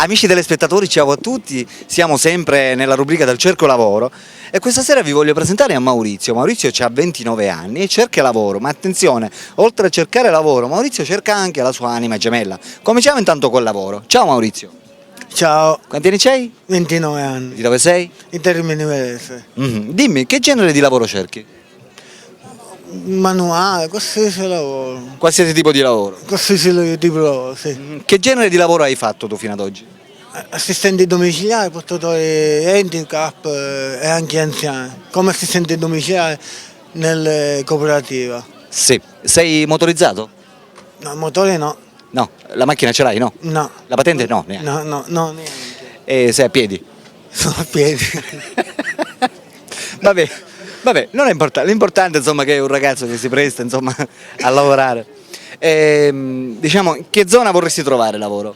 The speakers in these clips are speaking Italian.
Amici telespettatori, ciao a tutti, siamo sempre nella rubrica del Cerco Lavoro e questa sera vi voglio presentare a Maurizio. Maurizio ha 29 anni e cerca lavoro, ma attenzione, oltre a cercare lavoro, Maurizio cerca anche la sua anima gemella. Cominciamo intanto col lavoro. Ciao Maurizio. Ciao, Quanti anni c'hai? 29 anni, Di dove sei? in Termini Imerese. Dimmi, che genere di lavoro cerchi? Manuale, qualsiasi lavoro, Qualsiasi tipo di lavoro. qualsiasi tipo di lavoro, sì. Che genere di lavoro hai fatto tu fino ad oggi? Assistenti domiciliari, portatori handicap e anche anziani, come assistente domiciliare nelle cooperative. Sì. Sei motorizzato? No, motore no, No. La macchina ce l'hai? No. no. La patente? No, neanche. No, niente. E sei a piedi? Sono a piedi. Vabbè, non è importante, l'importante insomma che è un ragazzo che si presta insomma a lavorare. Diciamo, in che zona vorresti trovare lavoro?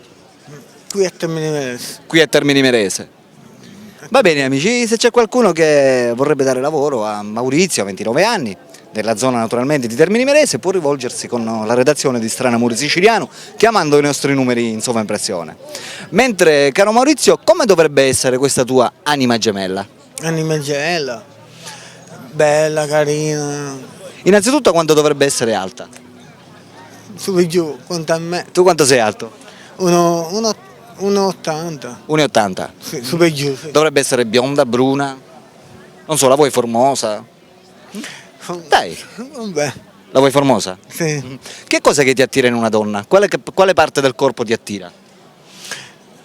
Qui a Termini Imerese. Qui a Termini Imerese. Va bene amici, se c'è qualcuno che vorrebbe dare lavoro a Maurizio, a 29 anni, nella zona naturalmente di Termini Imerese, può rivolgersi con la redazione di Strano Amore Siciliano chiamando i nostri numeri in sovraimpressione. Mentre, caro Maurizio, come dovrebbe essere questa tua anima gemella? Anima gemella, bella, carina, Innanzitutto quanto dovrebbe essere alta? su e giù, conta a me. Tu quanto sei alto? 1,80. 1,80. Sì, su e giù, sì. Dovrebbe essere bionda, bruna, non so, la vuoi formosa? Dai, Vabbè, la vuoi formosa? sì. Che cosa che ti attira in una donna? Quale parte del corpo ti attira?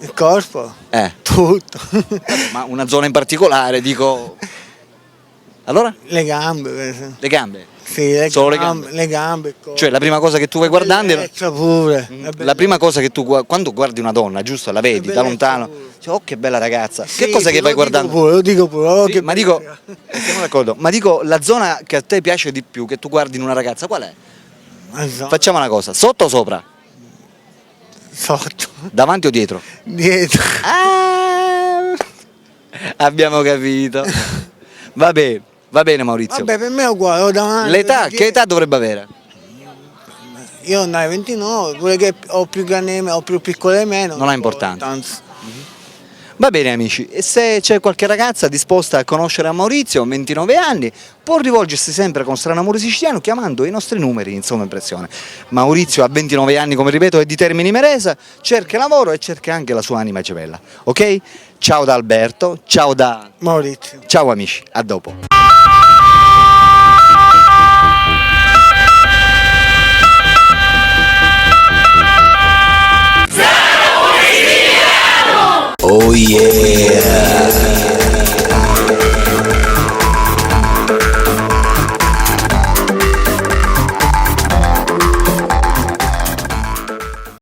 Il corpo, Eh, tutto. ma una zona in particolare, dico... Allora? Le gambe, per esempio. Le gambe? Sì, le Solo le gambe, gambe? le gambe, il corpo. Cioè la prima cosa che tu vai guardando... Bellezza pure. La prima cosa che tu quando guardi una donna, giusto? La vedi da bellezza lontano, pure. dici, oh che bella ragazza. Sì, Che cosa che vai guardando? Lo dico pure, oh, Sì, che ma bella dico, ragazza. siamo d'accordo, ma dico la zona che a te piace di più, che tu guardi in una ragazza, qual è? Esatto. Facciamo una cosa, sotto o sopra? Sotto, Davanti o dietro? dietro. Ah, abbiamo capito. Va bene Maurizio. Vabbè, per me è uguale, ho davanti. L'età, perché che età dovrebbe avere? Io andai 29, pure che ho più grande di me, ho più piccole di me. Non ha importanza. Va bene amici, e se c'è qualche ragazza disposta a conoscere a Maurizio, 29 anni, può rivolgersi sempre con Strano Amore Siciliano chiamando i nostri numeri in sovraimpressione. Maurizio ha 29 anni, come ripeto, è di Termini Imerese, cerca lavoro e cerca anche la sua anima gemella, ok? Ciao da Alberto, ciao da... Maurizio. Ciao amici, a dopo. Oh yeah!